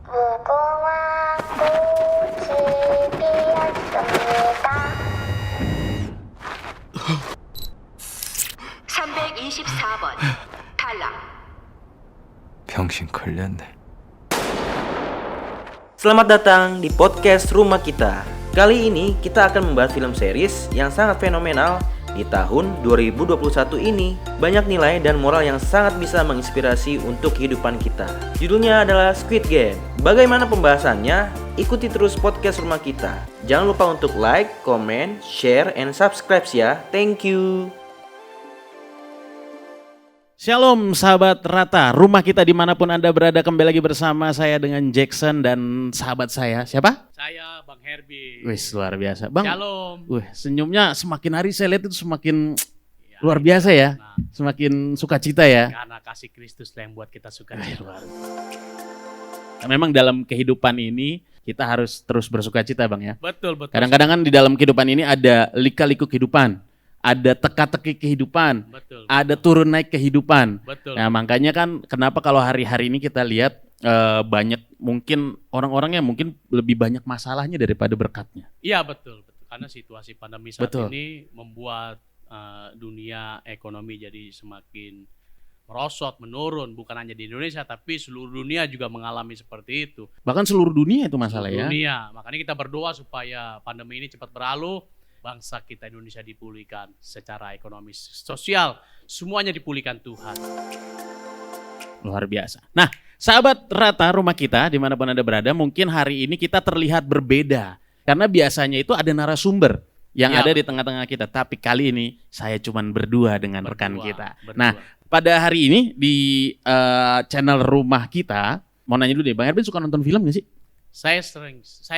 무궁화 꽃이 피었습니다. 324번 탈락. 병신 걸렸네. Selamat datang di podcast Rumah Kita. Kali ini kita akan membahas film series yang sangat fenomenal di tahun 2021 ini. Banyak nilai dan moral yang sangat bisa menginspirasi untuk kehidupan kita. Judulnya adalah Squid Game. Bagaimana pembahasannya? Ikuti terus podcast Rumah Kita. Jangan lupa untuk like, comment, share, and subscribe ya. Thank you. Shalom sahabat Rata, rumah kita dimanapun Anda berada, kembali lagi bersama saya dengan Jackson dan sahabat saya, siapa? Saya Bang Herbie. Wih luar biasa, Bang. Shalom. Wih senyumnya semakin hari saya lihat itu semakin luar biasa ya, semakin sukacita ya. Karena kasih Kristus lah yang buat kita suka. Nah, memang dalam kehidupan ini kita harus terus bersukacita Bang ya. Betul, betul. Kadang-kadang kan di dalam kehidupan ini ada lika-liku kehidupan. Ada teka-teki kehidupan, Betul. ada turun naik kehidupan. Betul. Nah makanya kan kenapa kalau hari-hari ini kita lihat banyak mungkin orang-orang yang mungkin lebih banyak masalahnya daripada berkatnya. Iya betul, betul. Karena situasi pandemi saat Betul. ini membuat dunia ekonomi jadi semakin merosot, menurun. Bukan hanya di Indonesia, tapi seluruh dunia juga mengalami seperti itu. Bahkan seluruh dunia itu masalah ya. Dunia. Makanya kita berdoa supaya pandemi ini cepat berlalu. Bangsa kita Indonesia dipulihkan secara ekonomi, sosial, semuanya dipulihkan Tuhan. Luar biasa. Nah sahabat Rata rumah kita dimanapun Anda berada, mungkin hari ini kita terlihat berbeda. Karena biasanya itu ada narasumber yang Ya, ada di tengah-tengah kita. Tapi kali ini saya cuman berdua dengan rekan kita. Berdua. Nah pada hari ini di channel rumah kita, mau nanya dulu deh, Bang Erwin suka nonton film gak sih? Saya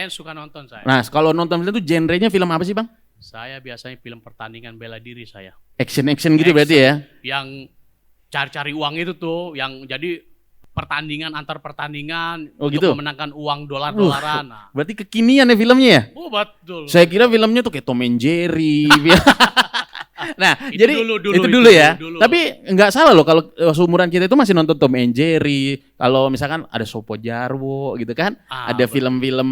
suka nonton saya. Nah kalau nonton film itu genrenya film apa sih Bang? Saya biasanya film pertandingan bela diri saya. Action gitu berarti ya? Yang cari-cari uang itu tuh, yang jadi pertandingan antar pertandingan Oh, untuk gitu? memenangkan uang dolar-dolaran. Nah. Berarti kekinian ya filmnya ya? Oh betul. Saya kira filmnya tuh kayak Tom and Jerry. Nah, Itu jadi dulu, itu dulu ya. dulu. Tapi nggak salah loh kalau seumuran kita itu masih nonton Tom and Jerry. Kalau misalkan ada Sopo Jarwo gitu kan, ada betul. film-film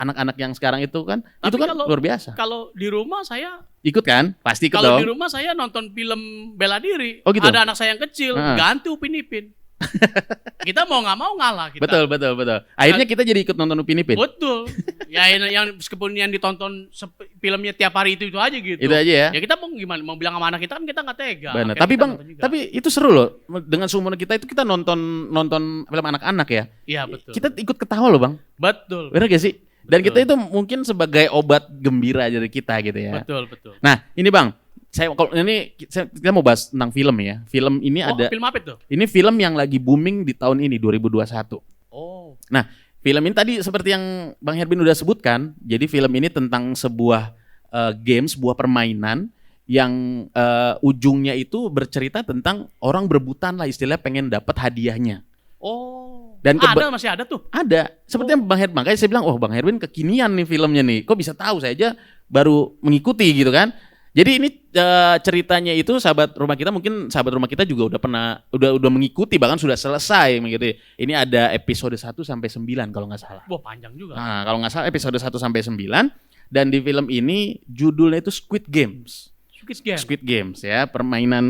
anak-anak yang sekarang itu kan, Tapi itu kan kalau- luar biasa. Kalau di rumah saya, Ikut kan? Pasti ikut kalau dong. di rumah saya nonton film bela diri. Oh, gitu? Ada anak saya yang kecil, Heeh. ganti Upin Ipin. Kita mau nggak mau ngalah kita. Betul. Akhirnya kita jadi ikut nonton Upin Ipin. Betul. Ya yang meskipun yang ditonton filmnya tiap hari itu aja gitu. Itu aja ya. Ya kita mau gimana? Mau bilang sama anak kita kan kita nggak tega. Benar. Akhirnya Tapi kita Bang, nonton juga. tapi itu seru loh. Dengan seumuran kita itu kita nonton film anak-anak ya. Iya betul. Kita ikut ketawa loh Bang. Betul. Benar gak sih? Dan Betul. kita itu mungkin sebagai obat gembira dari kita gitu ya. Betul. Nah ini Bang, kita mau bahas tentang film ya. Film ini ada, Film apa itu? ini film yang lagi booming di tahun ini 2021. Oh. Nah film ini tadi seperti yang Bang Herbin udah sebutkan. Jadi film ini tentang sebuah game, sebuah permainan yang ujungnya itu bercerita tentang orang berebutan lah istilahnya pengen dapat hadiahnya. Oh. Dan masih ada tuh. Ada. Seperti yang Bang Herbin, makanya saya bilang, oh Bang Herbin kekinian nih filmnya nih. Kok bisa tahu, saya aja baru mengikuti gitu kan. Jadi ini ceritanya itu sahabat rumah kita, mungkin sahabat rumah kita juga udah mengikuti, bahkan sudah selesai mengikuti. Ini ada episode 1 sampai 9 kalau nggak salah. Wah panjang juga. Nah, kalau nggak salah episode 1 sampai 9 dan di film ini judulnya itu Squid Games. Squid Games ya, permainan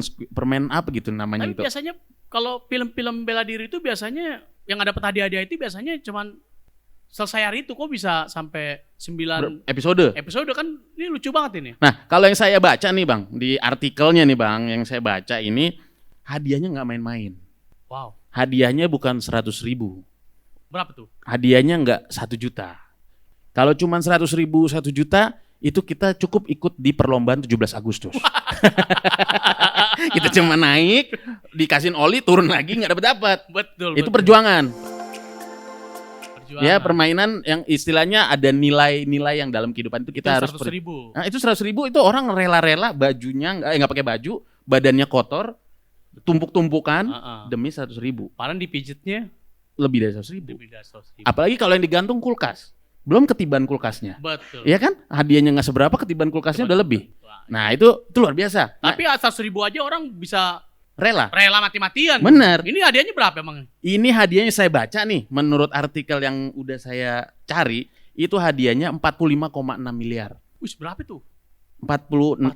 apa gitu namanya Tapi itu. biasanya kalau film-film bela diri itu biasanya yang ada hadiah-hadiah itu biasanya cuman selesai hari itu, kok bisa sampai 9 Episode. episode kan, ini lucu banget ini. Nah, kalau yang saya baca nih Bang, di artikelnya nih Bang, yang saya baca ini hadiahnya nggak main-main. Wow. Hadiahnya bukan 100.000. Berapa tuh? Hadiahnya nggak 1 juta. Kalau cuma 100.000 1 juta, itu kita cukup ikut di perlombaan 17 Agustus. Kita cuma naik, dikasihin oli, turun lagi nggak dapat. Betul. Itu perjuangan. Perjuangan. Ya, permainan yang istilahnya ada nilai-nilai yang dalam kehidupan itu kita harus 100.000. Nah, itu 100.000 itu orang rela-rela bajunya nggak pakai baju, badannya kotor, tumpuk-tumpukan demi 100.000. Padahal dipijitnya Lebih dari 100.000. lebih dari 100.000. Apalagi kalau yang digantung kulkas. Belum ketiban kulkasnya. Betul. Iya kan? Hadiahnya nggak seberapa, ketiban kulkasnya udah lebih. Nah, itu luar biasa. Nah, Tapi 100.000 aja orang bisa Rela. Rela mati-matian. Bener. Ini hadiahnya berapa emang? Ini hadiahnya saya baca nih, menurut artikel yang udah saya cari, itu hadiahnya 45,6 miliar. Wih, berapa tuh? 45,6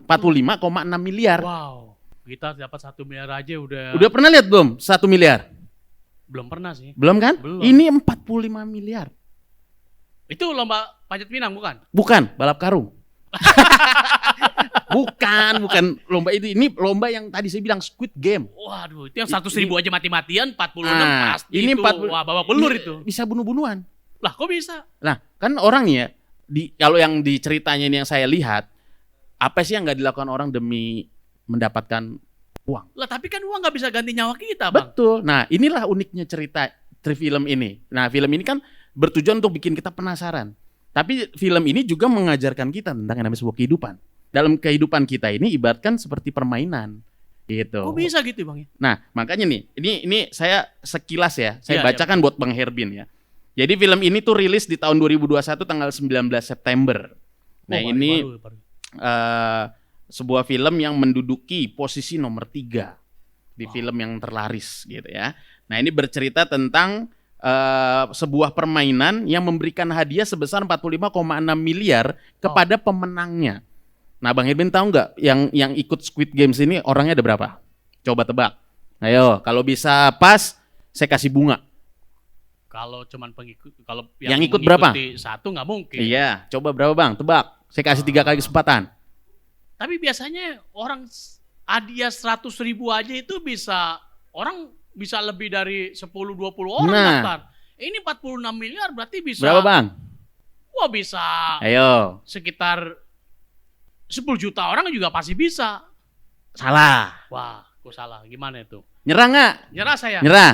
miliar. Wow. Kita dapat 1 miliar aja udah. Udah pernah lihat belum 1 miliar? Belum pernah sih. Belum kan? Belum. Ini 45 miliar. Itu lomba panjat pinang bukan? Bukan, balap karung. bukan lomba itu. Ini lomba yang tadi saya bilang Squid Game. Waduh, itu yang 100.000 aja mati-matian, 46 Nah, pasti ini itu. 40 Wah, babak belur ini itu. Bisa bunuh-bunuhan. Lah, kok bisa? Nah, kan orang ya, kalau yang di ceritanya ini yang saya lihat, apa sih yang nggak dilakukan orang demi mendapatkan uang? Lah, tapi kan uang nggak bisa ganti nyawa kita, Bang. Betul. Nah, inilah uniknya cerita film ini. Nah, film ini kan bertujuan untuk bikin kita penasaran. Tapi film ini juga mengajarkan kita tentang yang namanya sebuah kehidupan. Dalam kehidupan kita ini ibaratkan seperti permainan. Gitu. Kok bisa gitu, Bang? Nah, makanya nih, ini saya sekilas ya, saya Iya, bacakan buat Bang Herbin ya. Jadi film ini tuh rilis di tahun 2021 tanggal 19 September. Nah, ini baru. sebuah film yang menduduki posisi nomor 3 di film yang terlaris gitu ya. Nah, ini bercerita tentang sebuah permainan yang memberikan hadiah sebesar 45,6 miliar kepada pemenangnya. Nah, Bang Herbin tahu nggak yang ikut Squid Games ini orangnya ada berapa? Coba tebak. Ayo, kalau bisa pas, saya kasih bunga. Kalau cuman pengikut, kalau Yang ikut berapa? Satu nggak mungkin. Iya, coba berapa Bang? Tebak. Saya kasih 3 kali kesempatan. Tapi biasanya orang hadiah 100.000 aja itu bisa lebih dari 10-20 orang Nah. daftar. Ini 46 miliar berarti bisa. Berapa Bang? Wah, bisa Ayo. sekitar 10 juta orang juga pasti bisa. Salah. Wah, kok salah. Gimana itu? Nyerah nggak? Nyerah saya. Nyerah.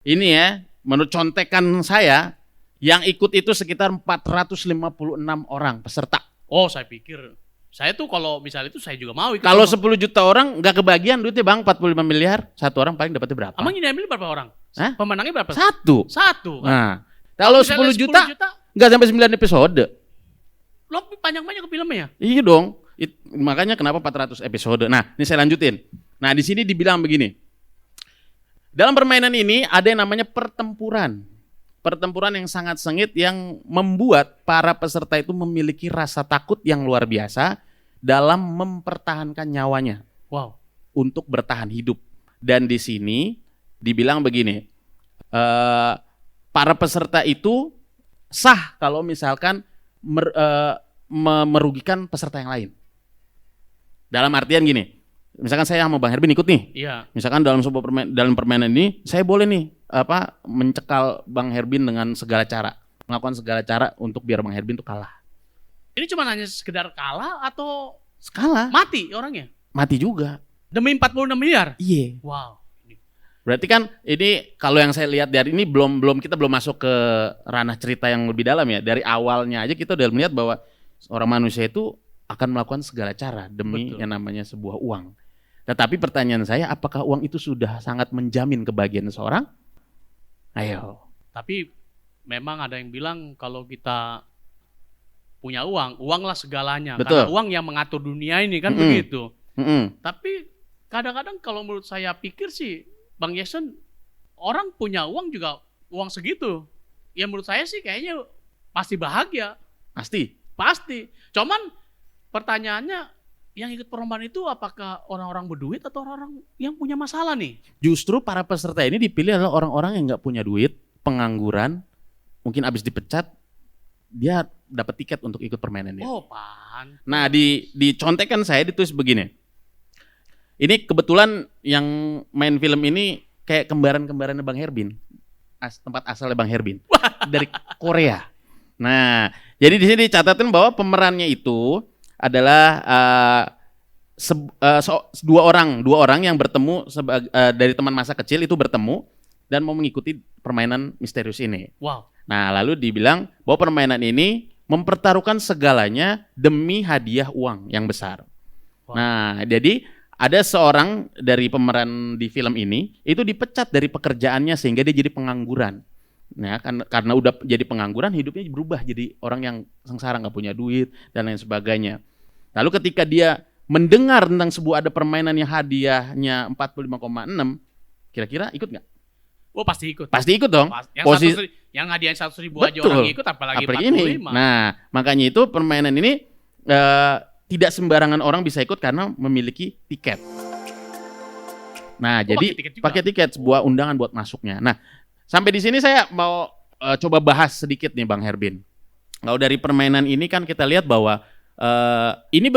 Ini ya, menurut contekan saya, yang ikut itu sekitar 456 orang peserta. Oh, saya pikir. Saya tuh kalau misalnya itu saya juga mau ikut. Kalau 10 juta orang nggak kebagian duitnya Bang, 45 miliar, satu orang paling dapatnya berapa? Emang ini ambil berapa orang? Hah? Pemenangnya berapa? Satu. Satu. Kan? Nah, kalau Misalnya 10 juta nggak sampai 9 episode. Lo panjang-panjang ke filmnya ya? Iya dong. Makanya kenapa 400 episode. Nah, ini saya lanjutin. Nah, di sini dibilang begini. Dalam permainan ini ada yang namanya pertempuran. Pertempuran yang sangat sengit yang membuat para peserta itu memiliki rasa takut yang luar biasa dalam mempertahankan nyawanya Wow. untuk bertahan hidup. Dan di sini dibilang begini, para peserta itu sah kalau misalkan merugikan peserta yang lain. Dalam artian gini, misalkan saya sama Bang Herbin ikut nih, Iya. misalkan dalam dalam permainan ini saya boleh nih mencekal Bang Herbin dengan segala cara, melakukan segala cara untuk biar Bang Herbin tuh kalah. Ini cuma hanya sekedar kalah atau Kalah, mati orangnya? mati juga. Demi 46 miliar? Iya. Wow. Berarti kan ini kalau yang saya lihat dari ini kita belum masuk ke ranah cerita yang lebih dalam ya. Dari awalnya aja kita udah melihat bahwa seorang manusia itu akan melakukan segala cara demi Betul. yang namanya sebuah uang. Tetapi pertanyaan saya, apakah uang itu sudah sangat menjamin kebahagiaan seseorang? Ayo. Tapi memang ada yang bilang kalau kita punya uang, uanglah segalanya. Betul. Karena uang yang mengatur dunia ini kan Mm-mm. begitu. Mm-mm. Tapi kadang-kadang kalau menurut saya pikir sih, Bang Jason, orang punya uang juga uang segitu. Ya menurut saya sih kayaknya pasti bahagia. Pasti. Pasti. Cuman pertanyaannya, yang ikut perlombaan itu apakah orang-orang berduit atau orang-orang yang punya masalah nih? Justru para peserta ini dipilih adalah orang-orang yang nggak punya duit, pengangguran, mungkin habis dipecat, dia dapat tiket untuk ikut permainan ini. Oh, pan. Nah, di contekan saya ditulis begini. Ini kebetulan yang main film ini kayak kembaran-kembarannya Bang Herbin. Tempat asalnya Bang Herbin. Dari Korea. Nah, jadi di sini dicatatin bahwa pemerannya itu adalah dua orang yang bertemu dari teman masa kecil itu bertemu dan mau mengikuti permainan misterius ini. Wow. Nah, lalu dibilang bahwa permainan ini mempertaruhkan segalanya demi hadiah uang yang besar. Wow. Nah, jadi ada seorang dari pemeran di film ini itu dipecat dari pekerjaannya sehingga dia jadi pengangguran. Nah, karena udah jadi pengangguran, hidupnya berubah jadi orang yang sengsara, nggak punya duit dan lain sebagainya. Lalu ketika dia mendengar tentang sebuah ada permainan yang hadiahnya 45,6, kira-kira ikut nggak? Oh pasti ikut. Pasti ikut dong. Yang hadiah 100.000 aja orang ikut, apalagi 45. ini. Nah, makanya itu permainan ini tidak sembarangan orang bisa ikut karena memiliki tiket. Nah, jadi pakai tiket sebuah undangan buat masuknya. Nah, sampai di sini saya mau coba bahas sedikit nih Bang Herbin. Kalau dari permainan ini kan kita lihat bahwa ini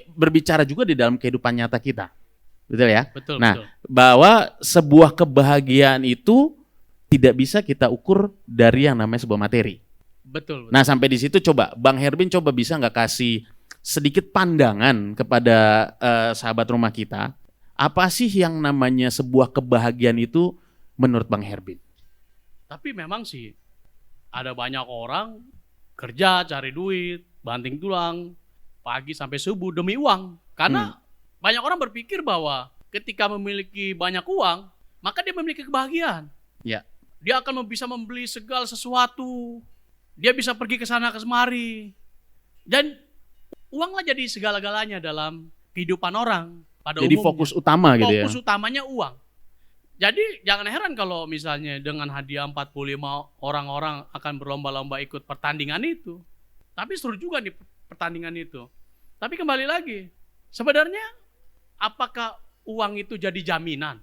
berbicara juga di dalam kehidupan nyata kita, betul ya? Betul. Nah, bahwa sebuah kebahagiaan itu tidak bisa kita ukur dari yang namanya sebuah materi. Betul. Nah, sampai di situ coba Bang Herbin coba bisa nggak kasih sedikit pandangan kepada sahabat rumah kita, apa sih yang namanya sebuah kebahagiaan itu menurut Bang Herbin? Tapi memang sih ada banyak orang kerja cari duit, banting tulang, pagi sampai subuh demi uang. Karena banyak orang berpikir bahwa ketika memiliki banyak uang, maka dia memiliki kebahagiaan. Ya. Dia akan bisa membeli segala sesuatu. Dia bisa pergi ke sana ke semari. Dan uanglah jadi segala-galanya dalam kehidupan orang pada jadi umumnya. fokus utama gitu ya. Fokus utamanya uang. Jadi jangan heran kalau misalnya dengan hadiah 45 orang-orang akan berlomba-lomba ikut pertandingan itu. Tapi seru juga nih pertandingan itu. Tapi kembali lagi, sebenarnya apakah uang itu jadi jaminan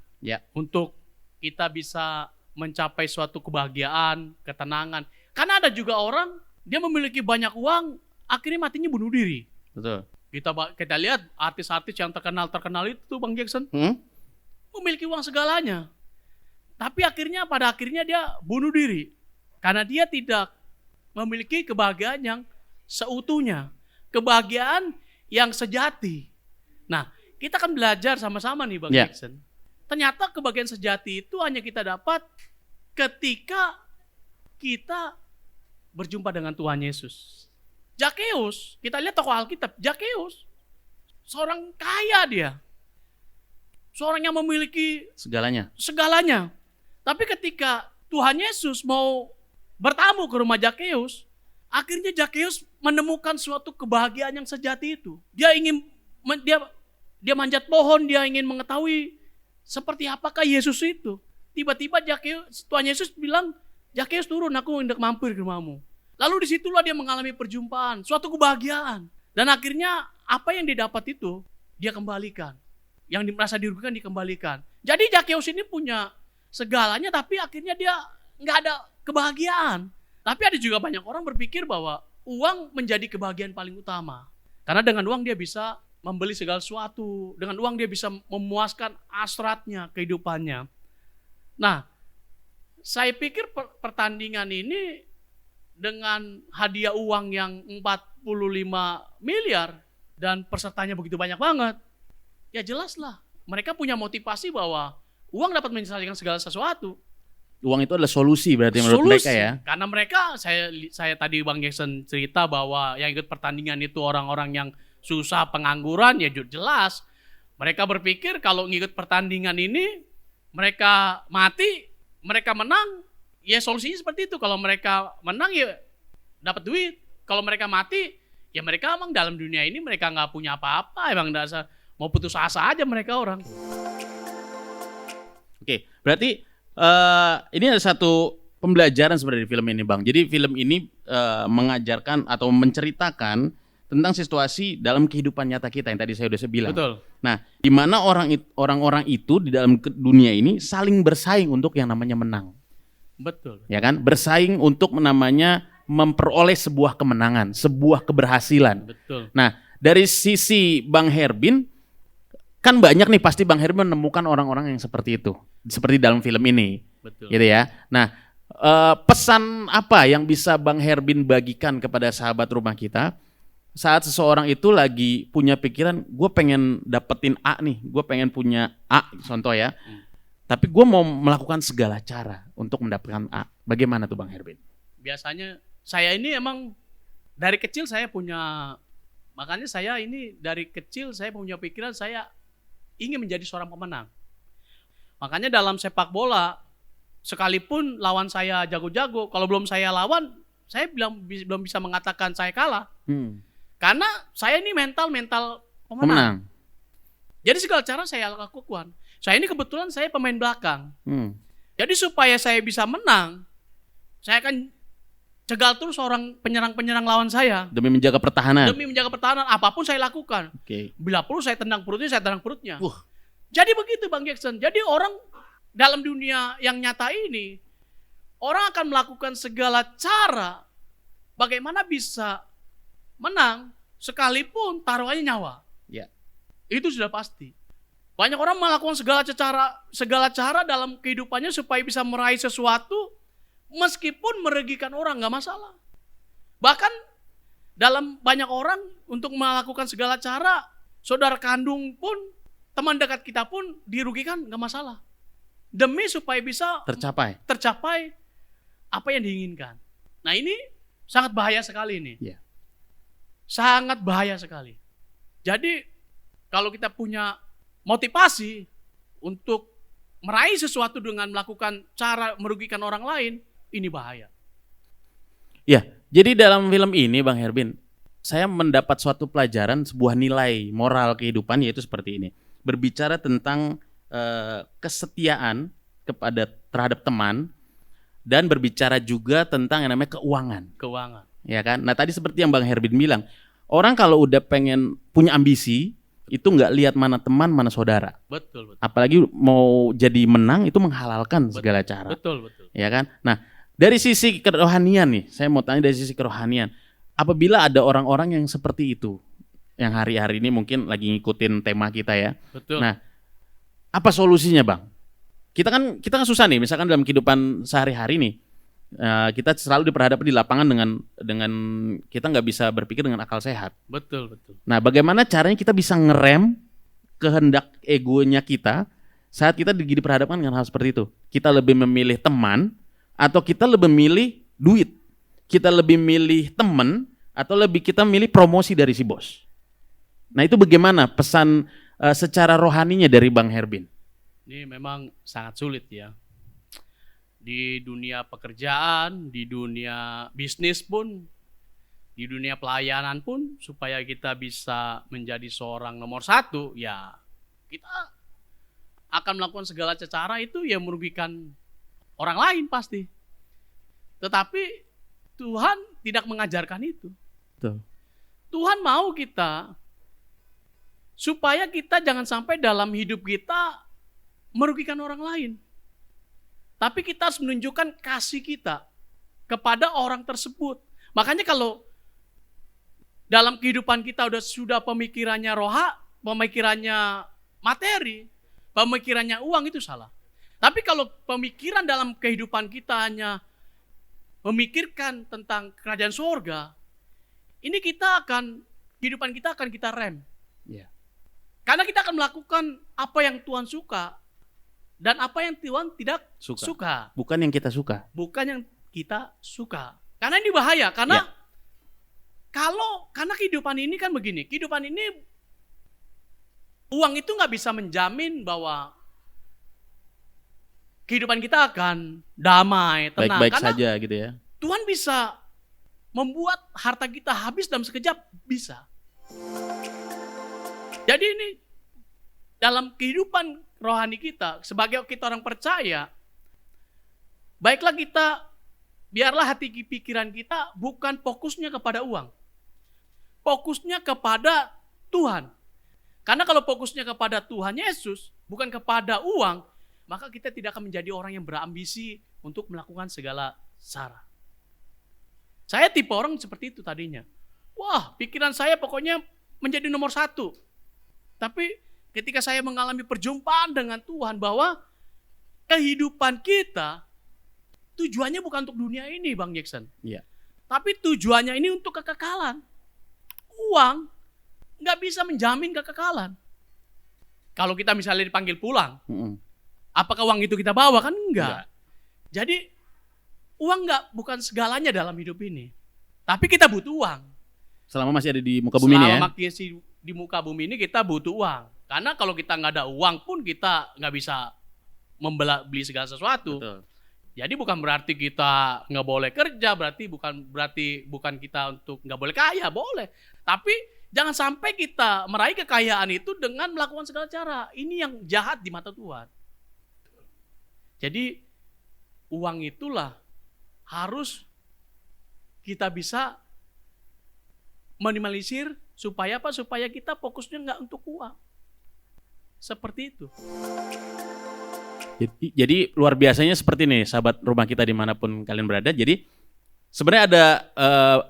untuk kita bisa mencapai suatu kebahagiaan, ketenangan? Karena ada juga orang, dia memiliki banyak uang, akhirnya matinya bunuh diri. Betul. Kita lihat artis-artis yang terkenal itu Bang Jackson. Memiliki uang segalanya. Tapi pada akhirnya dia bunuh diri. Karena dia tidak memiliki kebahagiaan yang seutuhnya. Kebahagiaan yang sejati. Nah, kita akan belajar sama-sama nih Bang Jackson. Ternyata kebahagiaan sejati itu hanya kita dapat ketika kita berjumpa dengan Tuhan Yesus. Zakeus, kita lihat tokoh Alkitab, Zakeus. Seorang kaya dia. Seorang yang memiliki segalanya. Tapi ketika Tuhan Yesus mau bertamu ke rumah Zakeus, akhirnya Zakeus menemukan suatu kebahagiaan yang sejati itu. Dia manjat pohon, dia ingin mengetahui seperti apakah Yesus itu. Tiba-tiba Tuhan Yesus bilang, Zakeus turun, aku hendak mampir ke rumahmu. Lalu disitulah dia mengalami perjumpaan, suatu kebahagiaan. Dan akhirnya apa yang didapat itu, dia kembalikan. Yang merasa dirugikan dikembalikan. Jadi Zakeus ini punya segalanya tapi akhirnya dia nggak ada kebahagiaan. Tapi ada juga banyak orang berpikir bahwa uang menjadi kebahagiaan paling utama. Karena dengan uang dia bisa membeli segala sesuatu. Dengan uang dia bisa memuaskan hasratnya, kehidupannya. Nah, saya pikir pertandingan ini dengan hadiah uang yang 45 miliar dan pesertanya begitu banyak banget. Ya jelaslah, mereka punya motivasi bahwa uang dapat menyelesaikan segala sesuatu. Uang itu adalah solusi berarti menurut mereka ya. Karena mereka, saya tadi Bang Jackson cerita bahwa yang ikut pertandingan itu orang-orang yang susah, pengangguran, ya jelas. Mereka berpikir kalau ngikut pertandingan ini, mereka mati, mereka menang, ya solusinya seperti itu. Kalau mereka menang ya dapat duit. Kalau mereka mati, ya mereka emang dalam dunia ini mereka nggak punya apa-apa, emang dasar mau putus asa aja mereka orang. Oke, berarti ini ada satu pembelajaran sebenarnya di film ini Bang. Jadi film ini mengajarkan atau menceritakan tentang situasi dalam kehidupan nyata kita yang tadi saya udah bilang. Betul. Nah, di mana orang-orang itu di dalam dunia ini saling bersaing untuk yang namanya menang. Betul. Ya kan? Bersaing untuk namanya memperoleh sebuah kemenangan, sebuah keberhasilan. Betul. Nah, dari sisi Bang Herbin, kan banyak nih pasti Bang Herbin menemukan orang-orang yang seperti itu, seperti dalam film ini. Betul. Gitu ya. Nah, pesan apa yang bisa Bang Herbin bagikan kepada sahabat rumah kita saat seseorang itu lagi punya pikiran, gue pengen dapetin A nih, gue pengen punya A, contoh ya. Tapi gue mau melakukan segala cara untuk mendapatkan A. Bagaimana tuh Bang Herbin? Biasanya saya ini emang dari kecil saya punya, makanya saya ini dari kecil saya punya pikiran saya ingin menjadi seorang pemenang. Makanya dalam sepak bola, sekalipun lawan saya jago-jago, kalau belum saya lawan, saya belum bisa mengatakan saya kalah. Karena saya ini mental Pemenang. Jadi segala cara saya lakukan. Saya ini kebetulan saya pemain belakang. Hmm. Jadi supaya saya bisa menang, saya akan cegal terus orang penyerang-penyerang lawan saya. Demi menjaga pertahanan. Demi menjaga pertahanan, apapun saya lakukan. Oke. Bila perlu saya tendang perutnya, saya tendang perutnya. Jadi begitu Bang Jackson. Jadi orang dalam dunia yang nyata ini, orang akan melakukan segala cara bagaimana bisa menang sekalipun taruhannya nyawa. Ya. Itu sudah pasti. Banyak orang melakukan segala cara dalam kehidupannya supaya bisa meraih sesuatu meskipun merugikan orang, nggak masalah. Bahkan dalam banyak orang untuk melakukan segala cara, saudara kandung pun, teman dekat kita pun dirugikan, nggak masalah. Demi supaya bisa tercapai apa yang diinginkan. Nah ini sangat bahaya sekali ini. Ya. Sangat bahaya sekali. Jadi kalau kita punya motivasi untuk meraih sesuatu dengan melakukan cara merugikan orang lain, ini bahaya. Ya, jadi dalam film ini Bang Herbin, saya mendapat suatu pelajaran, sebuah nilai moral kehidupan, yaitu seperti ini. Berbicara tentang kesetiaan terhadap teman, dan berbicara juga tentang yang namanya keuangan. Ya kan? Nah tadi seperti yang Bang Herbin bilang, orang kalau udah pengen punya ambisi, itu nggak lihat mana teman, mana saudara. Betul. Apalagi mau jadi menang, itu menghalalkan segala cara. Betul. Ya kan? Nah, dari sisi kerohanian nih, saya mau tanya dari sisi kerohanian. Apabila ada orang-orang yang seperti itu, yang hari-hari ini mungkin lagi ngikutin tema kita ya. Betul. Nah, apa solusinya Bang? Kita kan susah nih, misalkan dalam kehidupan sehari-hari nih, kita selalu diperhadapkan di lapangan dengan kita nggak bisa berpikir dengan akal sehat. Betul. Nah, bagaimana caranya kita bisa ngerem kehendak egonya kita saat kita diperhadapkan dengan hal seperti itu? Kita lebih memilih teman atau kita lebih memilih duit? Kita lebih milih teman atau lebih kita milih promosi dari si bos? Nah, itu bagaimana pesan secara rohaninya dari Bang Herbin? Ini memang sangat sulit ya. Di dunia pekerjaan, di dunia bisnis pun, di dunia pelayanan pun, supaya kita bisa menjadi seorang nomor satu, ya kita akan melakukan segala cara itu yang merugikan orang lain pasti. Tetapi Tuhan tidak mengajarkan itu. Betul. Tuhan mau kita supaya kita jangan sampai dalam hidup kita merugikan orang lain. Tapi kita harus menunjukkan kasih kita kepada orang tersebut. Makanya kalau dalam kehidupan kita sudah pemikirannya pemikirannya materi, pemikirannya uang, itu salah. Tapi kalau pemikiran dalam kehidupan kita hanya memikirkan tentang kerajaan surga, ini kehidupan kita akan kita rem. Ya. Karena kita akan melakukan apa yang Tuhan suka dan apa yang Tuhan tidak suka. Bukan yang kita suka. Bukan yang kita suka. Karena ini bahaya. Karena karena kehidupan ini kan begini. Kehidupan ini, uang itu nggak bisa menjamin bahwa kehidupan kita akan damai, tenang. Baik-baik karena saja gitu ya. Tuhan bisa membuat harta kita habis dalam sekejap, bisa. Jadi ini dalam kehidupan rohani kita, sebagai kita orang percaya, baiklah biarlah hati pikiran kita bukan fokusnya kepada uang. Fokusnya kepada Tuhan. Karena kalau fokusnya kepada Tuhan Yesus, bukan kepada uang, maka kita tidak akan menjadi orang yang berambisi untuk melakukan segala cara. Saya tipe orang seperti itu tadinya. Wah, pikiran saya pokoknya menjadi nomor satu. Tapi ketika saya mengalami perjumpaan dengan Tuhan bahwa kehidupan kita tujuannya bukan untuk dunia ini, Bang Jackson. Iya. Tapi tujuannya ini untuk kekekalan. Uang nggak bisa menjamin kekekalan. Kalau kita misalnya dipanggil pulang, apakah uang itu kita bawa? Kan enggak. Jadi uang bukan segalanya dalam hidup ini. Tapi kita butuh uang. Selama masih ada di muka bumi ini ya. Selama masih di muka bumi ini kita butuh uang. Karena kalau kita nggak ada uang pun kita nggak bisa beli segala sesuatu. Betul. Jadi bukan berarti kita nggak boleh kerja, berarti bukan kita untuk nggak boleh kaya, boleh. Tapi Jangan sampai kita meraih kekayaan itu dengan melakukan segala cara. Ini yang jahat di mata Tuhan. Jadi uang itulah harus kita bisa minimalisir supaya apa? Supaya kita fokusnya nggak untuk uang. Seperti itu. Jadi luar biasanya seperti ini, sahabat rumah kita dimanapun kalian berada. Jadi sebenarnya ada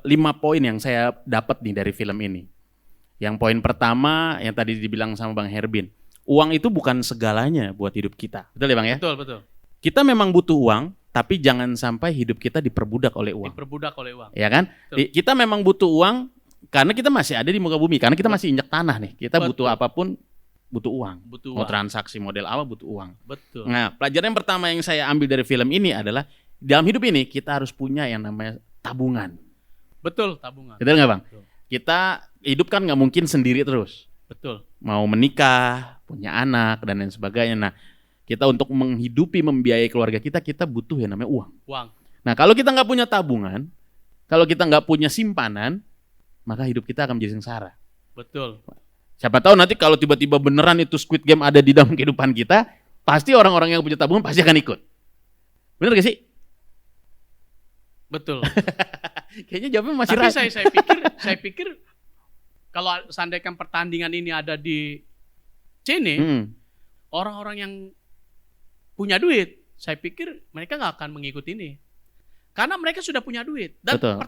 5 poin yang saya dapat nih dari film ini. Yang poin pertama yang tadi dibilang sama Bang Herbin, uang itu bukan segalanya buat hidup kita. Betul ya Bang ya? Betul, betul. Kita memang butuh uang, tapi jangan sampai hidup kita diperbudak oleh uang. Diperbudak oleh uang. Ya kan? Kita memang butuh uang karena kita masih ada di muka bumi, karena kita masih injak tanah nih. Kita butuh apapun butuh uang. Butuh Mau uang. transaksi model apa butuh uang. Betul. Nah, pelajaran yang pertama yang saya ambil dari film ini adalah dalam hidup ini kita harus punya yang namanya tabungan. Betul, tabungan. Betul nggak Bang? Betul. Kita hidup kan nggak mungkin sendiri terus. Betul. Mau menikah, punya anak dan lain sebagainya. Nah, kita untuk menghidupi, membiayai keluarga kita butuh yang namanya uang. Uang. Nah, kalau kita nggak punya tabungan, kalau kita nggak punya simpanan, maka hidup kita akan menjadi sengsara. Betul. Siapa tahu nanti kalau tiba-tiba beneran itu Squid Game ada di dalam kehidupan kita, pasti orang-orang yang punya tabungan pasti akan ikut. Bener gak sih? Betul. Kayaknya jawabnya masih Tapi ragu. saya pikir kalau seandainya pertandingan ini ada di sini, orang-orang yang punya duit, saya pikir mereka nggak akan mengikuti ini. Karena mereka sudah punya duit dan Betul.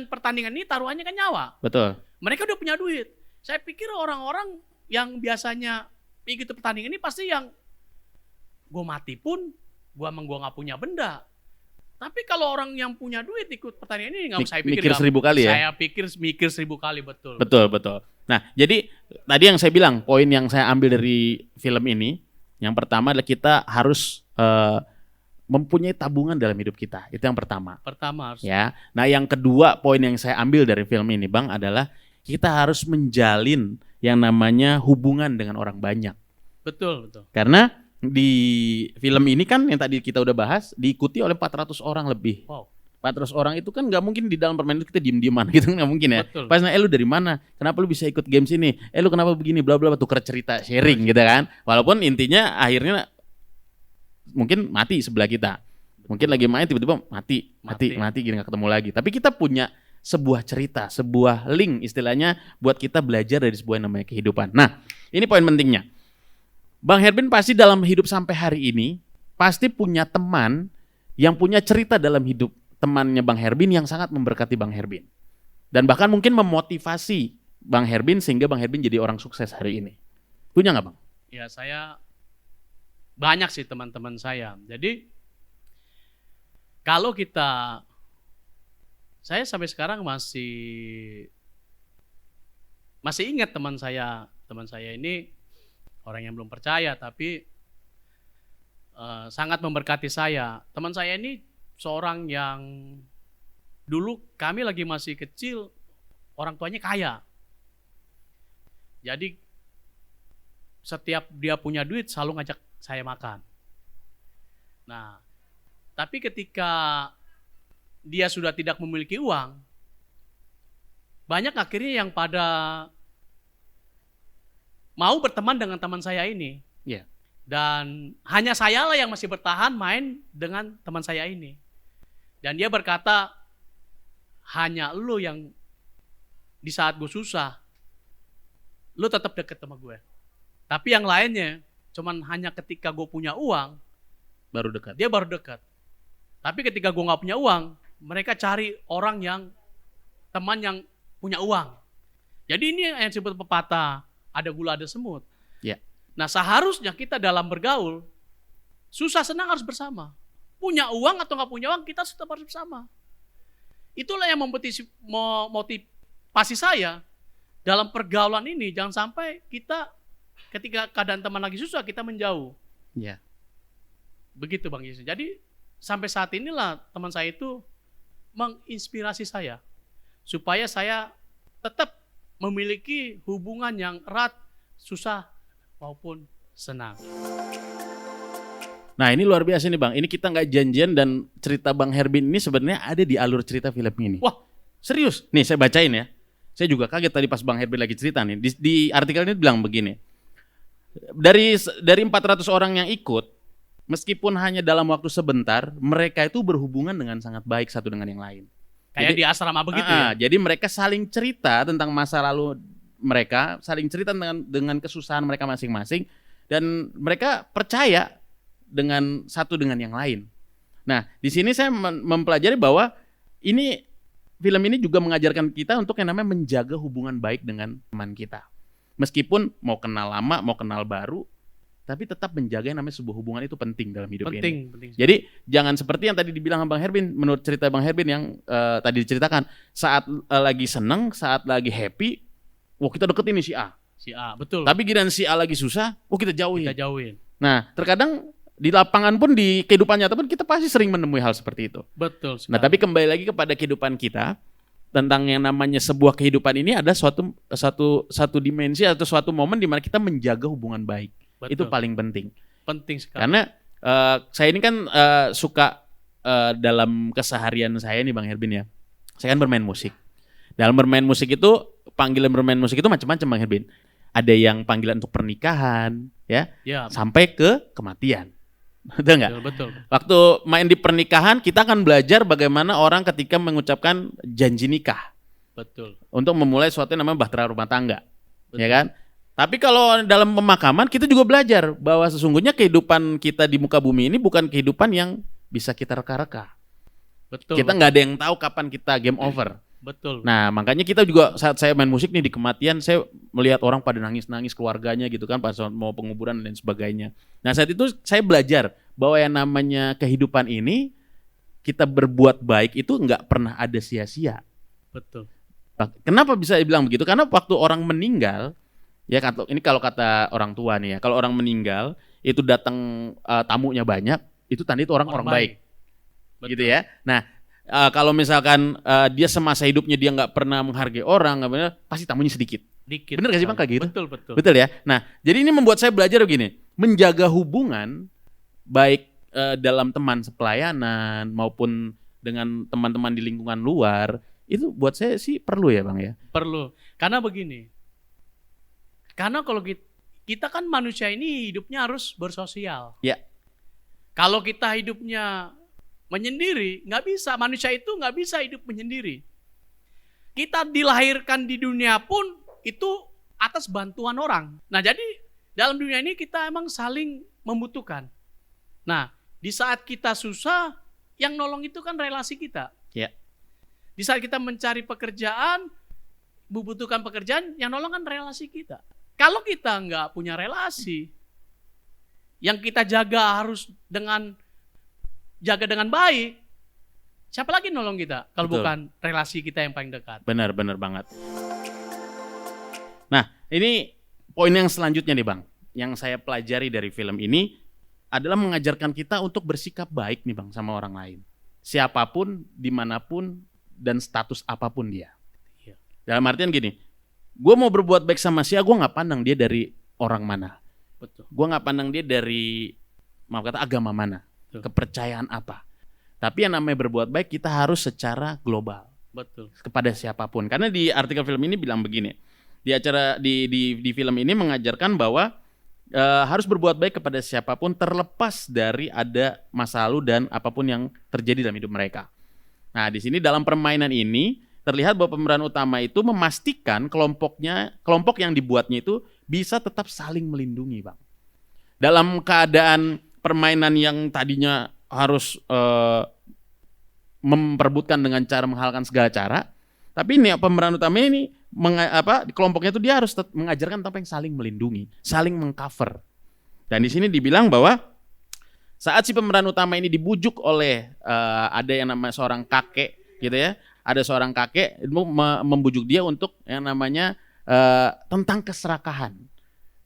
pertandingan ini taruhannya kan nyawa. Betul. Mereka udah punya duit. Saya pikir orang-orang yang biasanya ikut pertandingan ini pasti yang gue mati pun gue nggak punya benda. Tapi kalau orang yang punya duit ikut pertandingan ini nggak, saya pikir Mikir 1000 kali ya? Saya pikir mikir 1000 kali, betul. Betul. Nah, jadi tadi yang saya bilang, poin yang saya ambil dari film ini, yang pertama adalah kita harus mempunyai tabungan dalam hidup kita. Itu yang pertama. Pertama harus. Ya. Nah, yang kedua poin yang saya ambil dari film ini, Bang, adalah kita harus menjalin yang namanya hubungan dengan orang banyak. Betul. Karena di film ini kan yang tadi kita udah bahas diikuti oleh 400 orang lebih. Wow. 400 orang itu kan nggak mungkin di dalam permainan itu kita diem-dieman gitu, nggak mungkin ya. Betul. Pas nanya, lu dari mana? Kenapa lu bisa ikut games ini? Lu kenapa begini? Bla bla, tukar cerita, sharing gitu kan. Walaupun intinya akhirnya mungkin mati sebelah kita. Mungkin lagi main tiba-tiba mati gini nggak ketemu lagi. Tapi kita punya sebuah cerita, sebuah link istilahnya buat kita belajar dari sebuah yang namanya kehidupan. Nah, ini poin pentingnya. Bang Herbin pasti dalam hidup sampai hari ini pasti punya teman yang punya cerita dalam hidup temannya Bang Herbin yang sangat memberkati Bang Herbin. Dan bahkan mungkin memotivasi Bang Herbin sehingga Bang Herbin jadi orang sukses hari ini. Punya nggak Bang? Ya, saya banyak sih teman-teman saya. Jadi kalau saya sampai sekarang masih ingat teman saya ini orang yang belum percaya tapi sangat memberkati saya. Teman saya ini seorang yang dulu kami lagi masih kecil, orang tuanya kaya. Jadi setiap dia punya duit selalu ngajak saya makan. Nah, tapi ketika dia sudah tidak memiliki uang, banyak akhirnya yang pada mau berteman dengan teman saya ini. Iya. Dan hanya saya lah yang masih bertahan main dengan teman saya ini. Dan dia berkata, hanya lu yang di saat gue susah, lu tetap deket sama gue. Tapi yang lainnya, cuman hanya ketika gue punya uang, Baru dekat. dia baru dekat. Tapi ketika gue gak punya uang, mereka cari orang yang, teman yang punya uang. Jadi ini yang disebut pepatah, ada gula ada semut. Ya. Nah, seharusnya kita dalam bergaul, susah senang harus bersama. Punya uang atau nggak punya uang, kita tetap harus bersama. Itulah yang memotivasi saya dalam pergaulan ini. Jangan sampai kita ketika keadaan teman lagi susah, kita menjauh. Iya. Begitu Bang Yesus. Jadi sampai saat inilah teman saya itu menginspirasi saya. Supaya saya tetap memiliki hubungan yang erat, susah maupun senang. Nah ini luar biasa nih Bang. Ini kita nggak janjian dan cerita Bang Herbin ini sebenarnya ada di alur cerita film ini. Wah, Serius? Nih saya bacain ya. Saya juga kaget tadi pas Bang Herbin lagi cerita nih. Di artikel ini bilang begini. Dari 400 orang yang ikut, meskipun hanya dalam waktu sebentar, mereka itu berhubungan dengan sangat baik satu dengan yang lain. Kayak di asrama begitu ya. Jadi mereka saling cerita tentang masa lalu mereka, saling cerita dengan kesusahan mereka masing-masing, dan mereka percaya dengan satu dengan yang lain. Nah, di sini saya mempelajari bahwa film ini juga mengajarkan kita untuk yang namanya menjaga hubungan baik dengan teman kita. Meskipun mau kenal lama, mau kenal baru, tapi tetap menjaga yang namanya sebuah hubungan itu penting dalam hidup ini. Penting. Jadi jangan seperti yang tadi dibilang Bang Herbin, menurut cerita Bang Herbin yang tadi diceritakan, saat lagi seneng, saat lagi happy, wah kita deketin nih si A. Si A, betul. Tapi giliran si A lagi susah, kita jauhin. Kita jauhin. Nah, terkadang di lapangan pun, di kehidupan nyata pun kita pasti sering menemui hal seperti itu. Betul sekali. Nah, tapi kembali lagi kepada kehidupan kita, tentang yang namanya sebuah kehidupan ini ada satu dimensi atau suatu momen di mana kita menjaga hubungan baik. Betul. Itu paling penting. Penting sekali. Karena saya ini kan suka dalam keseharian saya nih Bang Herbin ya. Saya kan bermain musik. Dalam bermain musik itu, panggilan bermain musik itu macam-macam Bang Herbin. Ada yang panggilan untuk pernikahan, ya, sampai ke kematian. Betul nggak? Betul. Waktu main di pernikahan, kita akan belajar bagaimana orang ketika mengucapkan janji nikah. Betul. Untuk memulai suatu yang namanya bahtera rumah tangga. Betul. Ya kan? Tapi kalau dalam pemakaman, kita juga belajar bahwa sesungguhnya kehidupan kita di muka bumi ini bukan kehidupan yang bisa kita reka-reka. Betul. Kita nggak ada yang tahu kapan kita game over. Betul. Nah, makanya kita juga saat saya main musik nih di kematian, saya melihat orang pada nangis-nangis keluarganya gitu kan, pas mau penguburan dan sebagainya. Nah, saat itu saya belajar bahwa yang namanya kehidupan ini, kita berbuat baik itu nggak pernah ada sia-sia. Betul. Kenapa bisa dibilang begitu? Karena waktu orang meninggal, ya ini kalau kata orang tua nih ya, kalau orang meninggal itu datang tamunya banyak, itu tanda itu orang baik. Betul. Gitu ya. Nah, kalau misalkan dia semasa hidupnya dia nggak pernah menghargai orang, pasti tamunya sedikit. Bener gak sih Bang kayak gitu? Betul. Betul ya. Nah, jadi ini membuat saya belajar begini, menjaga hubungan baik dalam teman sepelayanan maupun dengan teman-teman di lingkungan luar, itu buat saya sih perlu ya Bang ya. Perlu. Karena begini. Karena kalau kita kan manusia ini hidupnya harus bersosial. Ya. Kalau kita hidupnya menyendiri, nggak bisa. Manusia itu nggak bisa hidup menyendiri. Kita dilahirkan di dunia pun itu atas bantuan orang. Nah, jadi dalam dunia ini kita emang saling membutuhkan. Nah, di saat kita susah, yang nolong itu kan relasi kita. Ya. Di saat kita mencari pekerjaan, membutuhkan pekerjaan, yang nolong kan relasi kita. Kalau kita nggak punya relasi, yang kita jaga harus jaga dengan baik, siapa lagi nolong kita kalau Betul. bukan relasi kita yang paling dekat. Benar banget. Nah, ini poin yang selanjutnya nih Bang, yang saya pelajari dari film ini adalah mengajarkan kita untuk bersikap baik nih Bang sama orang lain. Siapapun, dimanapun, dan status apapun dia. Iya. Dalam artian gini, gue mau berbuat baik sama gue nggak pandang dia dari orang mana. Betul. Gue nggak pandang dia dari, maaf kata, agama mana. Kepercayaan apa. Tapi yang namanya berbuat baik kita harus secara global. Betul. Kepada siapapun. Karena di artikel film ini bilang begini. Di film ini mengajarkan bahwa harus berbuat baik kepada siapapun terlepas dari ada masa lalu dan apapun yang terjadi dalam hidup mereka. Nah, di sini dalam permainan ini terlihat bahwa pemeran utama itu memastikan kelompok yang dibuatnya itu bisa tetap saling melindungi, Bang. Dalam keadaan permainan yang tadinya harus memperebutkan dengan cara menghalalkan segala cara, tapi ini pemeran utama ini kelompoknya itu dia harus mengajarkan tentang yang saling melindungi, saling mengcover. Dan di sini dibilang bahwa saat si pemeran utama ini dibujuk oleh ada yang namanya seorang kakek, gitu ya, ada seorang kakek membujuk dia untuk yang namanya tentang keserakahan.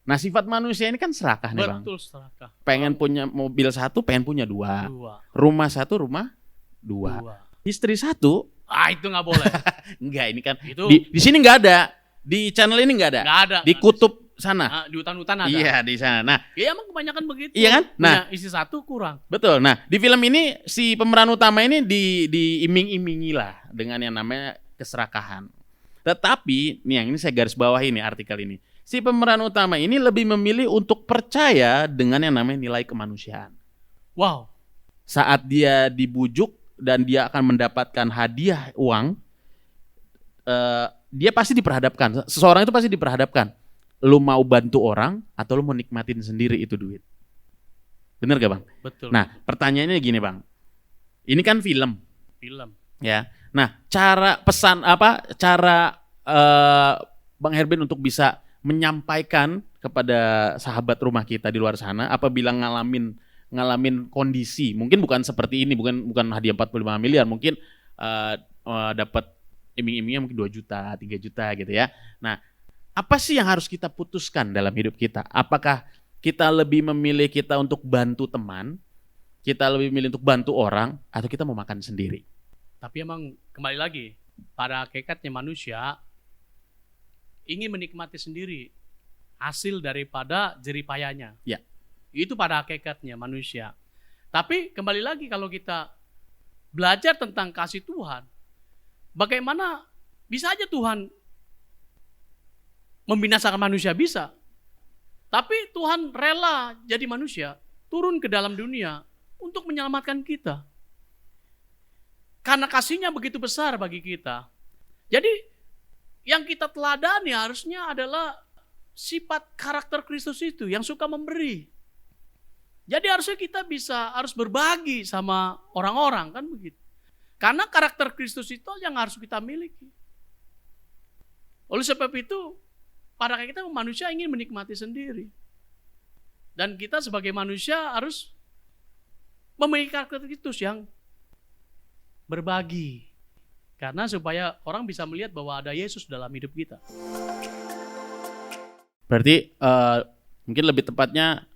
Nah, sifat manusia ini kan serakah nih Bang. Betul, serakah. Pengen punya mobil satu, pengen punya dua. Rumah satu, rumah dua. Istri satu. Itu nggak boleh. Enggak, ini kan Itu- di sini nggak ada. Di channel ini nggak ada. Nggak ada. Di kutub sana. Di hutan-hutan ada. Iya, di sana. Nah, Ya emang kebanyakan begitu. Iya kan? Nah. Punya istri satu kurang. betul. Nah, di film ini si pemeran utama ini diiming-imingi lah dengan yang namanya keserakahan. Tetapi, nih yang ini saya garis bawahi nih artikel ini. Si pemeran utama ini lebih memilih untuk percaya dengan yang namanya nilai kemanusiaan. Wow. Saat dia dibujuk dan dia akan mendapatkan hadiah uang, dia pasti diperhadapkan. Seseorang itu pasti diperhadapkan. Lu mau bantu orang atau lu mau nikmatin sendiri itu duit. Bener gak Bang? Betul. Nah, pertanyaannya gini Bang. Ini kan film. Film. Ya. Nah, cara Bang Herbin untuk bisa menyampaikan kepada sahabat rumah kita di luar sana apabila ngalamin kondisi, mungkin bukan seperti ini, bukan hadiah 45 miliar, mungkin dapat iming-imingnya mungkin 2 juta, 3 juta gitu ya. Nah, apa sih yang harus kita putuskan dalam hidup kita? Apakah kita lebih memilih kita untuk bantu teman, kita lebih memilih untuk bantu orang, atau kita mau makan sendiri? Tapi emang kembali lagi, pada hakikatnya manusia ingin menikmati sendiri hasil daripada jerih payahnya. Ya. Itu pada hakikatnya manusia. Tapi kembali lagi kalau kita belajar tentang kasih Tuhan, bagaimana bisa aja Tuhan membinasakan manusia, bisa. Tapi Tuhan rela jadi manusia, turun ke dalam dunia untuk menyelamatkan kita. Karena kasihnya begitu besar bagi kita. Jadi yang kita teladani harusnya adalah sifat karakter Kristus itu yang suka memberi. Jadi harusnya kita harus berbagi sama orang-orang, kan begitu. Karena karakter Kristus itu yang harus kita miliki. Oleh sebab itu, pada kita manusia ingin menikmati sendiri. Dan kita sebagai manusia harus memiliki karakter Kristus yang berbagi. Karena supaya orang bisa melihat bahwa ada Yesus dalam hidup kita. Berarti mungkin lebih tepatnya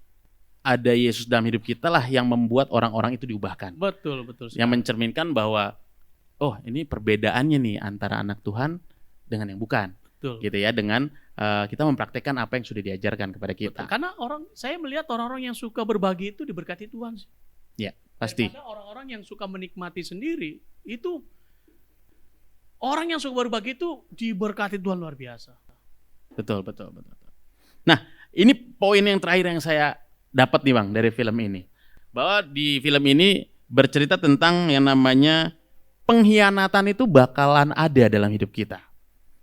ada Yesus dalam hidup kita lah yang membuat orang-orang itu diubahkan. Betul sekali. Yang mencerminkan bahwa ini perbedaannya nih antara anak Tuhan dengan yang bukan. Betul. Gitu ya, dengan kita mempraktekkan apa yang sudah diajarkan kepada kita. Betul. Karena saya melihat orang-orang yang suka berbagi itu diberkati Tuhan sih. Ya, pasti. Daripada orang-orang yang suka menikmati sendiri, itu orang yang suka berbagi itu diberkati Tuhan luar biasa. Betul. Nah, ini poin yang terakhir yang saya dapat nih Bang dari film ini. Bahwa di film ini bercerita tentang yang namanya pengkhianatan itu bakalan ada dalam hidup kita.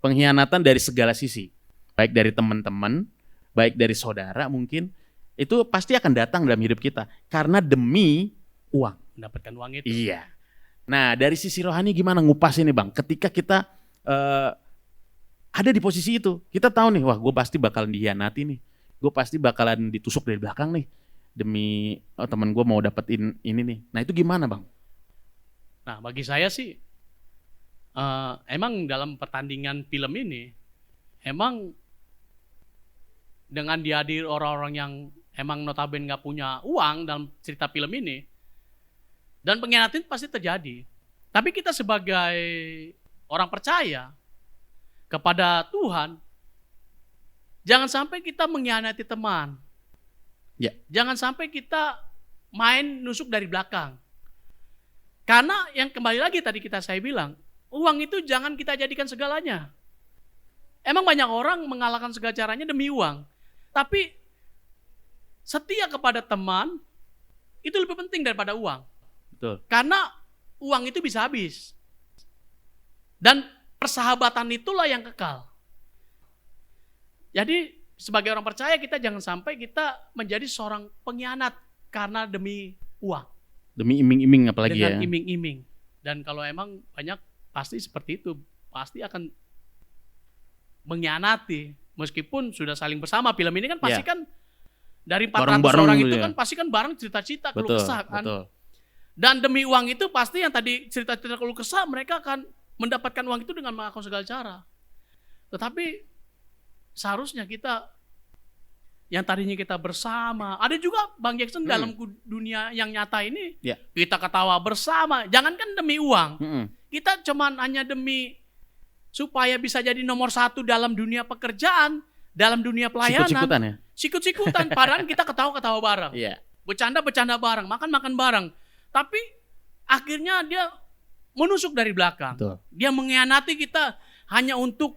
Pengkhianatan dari segala sisi. Baik dari teman-teman, baik dari saudara mungkin. Itu pasti akan datang dalam hidup kita. Karena demi uang. Mendapatkan uang itu. Iya. Nah, dari sisi rohani gimana ngupas ini Bang? Ketika kita ada di posisi itu, kita tahu nih, wah gue pasti bakalan dihianati nih. Gue pasti bakalan ditusuk dari belakang nih. Demi teman gue mau dapetin ini nih. Nah itu gimana Bang? Nah bagi saya sih, emang dalam pertandingan film ini, emang dengan dihadir orang-orang yang emang notabene gak punya uang dalam cerita film ini, dan pengkhianatan pasti terjadi. Tapi kita sebagai orang percaya kepada Tuhan, jangan sampai kita mengkhianati teman. Ya. Jangan sampai kita main nusuk dari belakang. Karena yang kembali lagi tadi saya bilang, uang itu jangan kita jadikan segalanya. Emang banyak orang mengalahkan segala caranya demi uang. Tapi setia kepada teman itu lebih penting daripada uang. Betul. Karena uang itu bisa habis. Dan persahabatan itulah yang kekal. Jadi sebagai orang percaya kita jangan sampai kita menjadi seorang pengkhianat karena demi uang. Demi iming-iming apalagi dengan ya. iming-iming. Dan kalau emang banyak pasti seperti itu. Pasti akan mengkhianati. Meskipun sudah saling bersama. Film ini kan pasti kan dari 400 orang itu kan pasti kan bareng cerita-cerita keluh kesah kan. Betul. Dan demi uang itu pasti yang tadi cerita-cerita keluh kesah mereka akan mendapatkan uang itu dengan melakukan segala cara. Tetapi seharusnya kita yang tadinya kita bersama, ada juga Bang Jackson dalam dunia yang nyata ini, kita ketawa bersama, jangankan demi uang, kita cuman hanya demi supaya bisa jadi nomor 1 dalam dunia pekerjaan, dalam dunia pelayanan, sikut-sikutan ya? Sikut-sikutan, padahal kita ketawa-ketawa bareng, bercanda-bercanda bareng, makan-makan bareng, tapi akhirnya dia menusuk dari belakang. Betul. Dia mengkhianati kita hanya untuk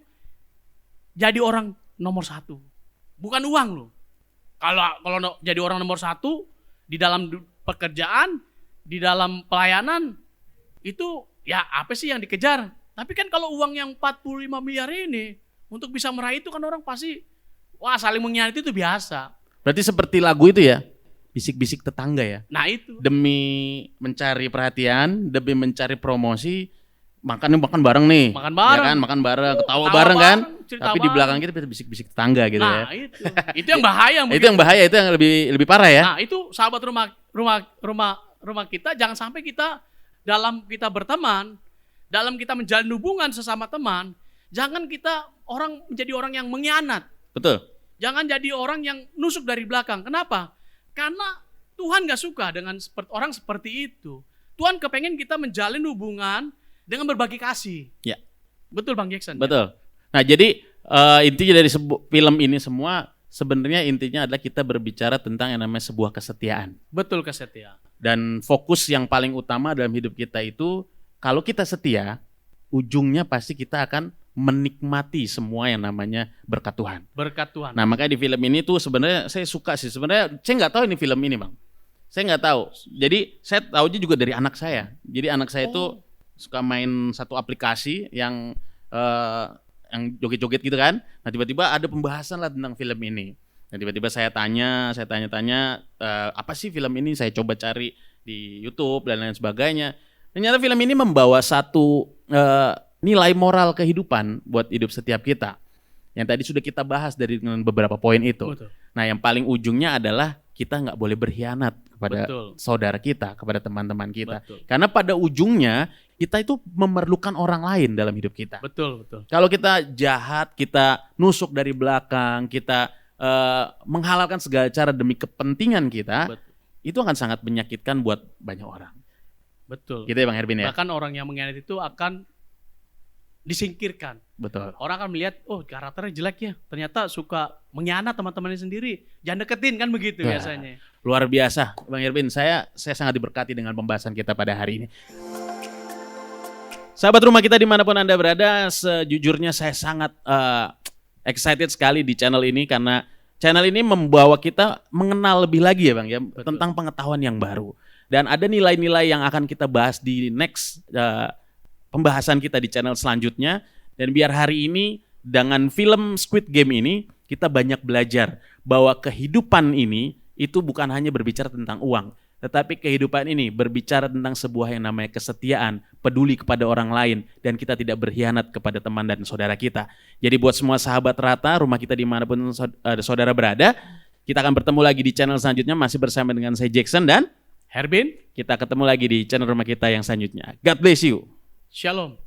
jadi orang nomor satu. Bukan uang loh. Kalau jadi orang nomor satu di dalam pekerjaan, di dalam pelayanan, itu ya apa sih yang dikejar? Tapi kan kalau uang yang 45 miliar ini, untuk bisa meraih itu kan orang pasti, wah saling mengkhianati itu biasa. Berarti seperti lagu itu ya, bisik-bisik tetangga ya. Nah itu. Demi mencari perhatian, demi mencari promosi, makan bareng nih. Makan bareng. Ya kan, makan bareng, ketawa Ketawa bareng kan. bareng, Tapi di belakang kita bisik-bisik tetangga gitu ya. Nah itu yang bahaya. Itu yang bahaya, itu yang lebih parah ya. Nah itu sahabat rumah kita, jangan sampai kita dalam kita berteman, dalam kita menjalin hubungan sesama teman, jangan kita menjadi orang yang mengkhianat. Betul. Jangan jadi orang yang nusuk dari belakang. Kenapa? Karena Tuhan gak suka dengan orang seperti itu. Tuhan kepengen kita menjalin hubungan dengan berbagi kasih. Ya. Betul Bang Jackson? Betul. Nah jadi intinya dari film ini semua sebenarnya intinya adalah kita berbicara tentang yang namanya sebuah kesetiaan. Betul, kesetiaan. Dan fokus yang paling utama dalam hidup kita itu kalau kita setia, ujungnya pasti kita akan menikmati semua yang namanya berkat Tuhan. Berkat Tuhan. Nah makanya di film ini tuh sebenarnya saya suka sih. Sebenarnya saya nggak tahu ini film ini Bang. Saya nggak tahu. Jadi saya tahunya juga dari anak saya. Jadi anak saya itu suka main satu aplikasi yang joget-joget gitu kan. Nah tiba-tiba ada pembahasan lah tentang film ini. Nah tiba-tiba saya tanya-tanya apa sih film ini? Saya coba cari di YouTube dan lain sebagainya. Ternyata film ini membawa satu nilai moral kehidupan buat hidup setiap kita. Yang tadi sudah kita bahas dari beberapa poin itu. Betul. Nah yang paling ujungnya adalah kita nggak boleh berkhianat kepada saudara kita, kepada teman-teman kita. Betul. Karena pada ujungnya kita itu memerlukan orang lain dalam hidup kita. Betul. Kalau kita jahat, kita nusuk dari belakang, kita menghalalkan segala cara demi kepentingan kita, itu akan sangat menyakitkan buat banyak orang. Betul. Gitu ya Bang Herbin ya? Bahkan orang yang mengkhianati itu akan disingkirkan. Betul. Orang akan melihat, oh karakternya jelek ya. Ternyata suka mengkhianat teman-temannya sendiri. Jangan deketin kan begitu biasanya. Luar biasa Bang Herbin. Saya sangat diberkati dengan pembahasan kita pada hari ini. Sahabat rumah kita dimanapun Anda berada, sejujurnya saya sangat excited sekali di channel ini karena channel ini membawa kita mengenal lebih lagi ya Bang ya. Tentang pengetahuan yang baru. Dan ada nilai-nilai yang akan kita bahas di next pembahasan kita di channel selanjutnya. Dan biar hari ini dengan film Squid Game ini kita banyak belajar bahwa kehidupan ini itu bukan hanya berbicara tentang uang. Tetapi kehidupan ini berbicara tentang sebuah yang namanya kesetiaan, peduli kepada orang lain, dan kita tidak berkhianat kepada teman dan saudara kita. Jadi buat semua sahabat Rata, rumah kita dimanapun saudara berada, kita akan bertemu lagi di channel selanjutnya masih bersama dengan saya Jackson dan Herbin, kita ketemu lagi di channel rumah kita yang selanjutnya. God bless you. Shalom.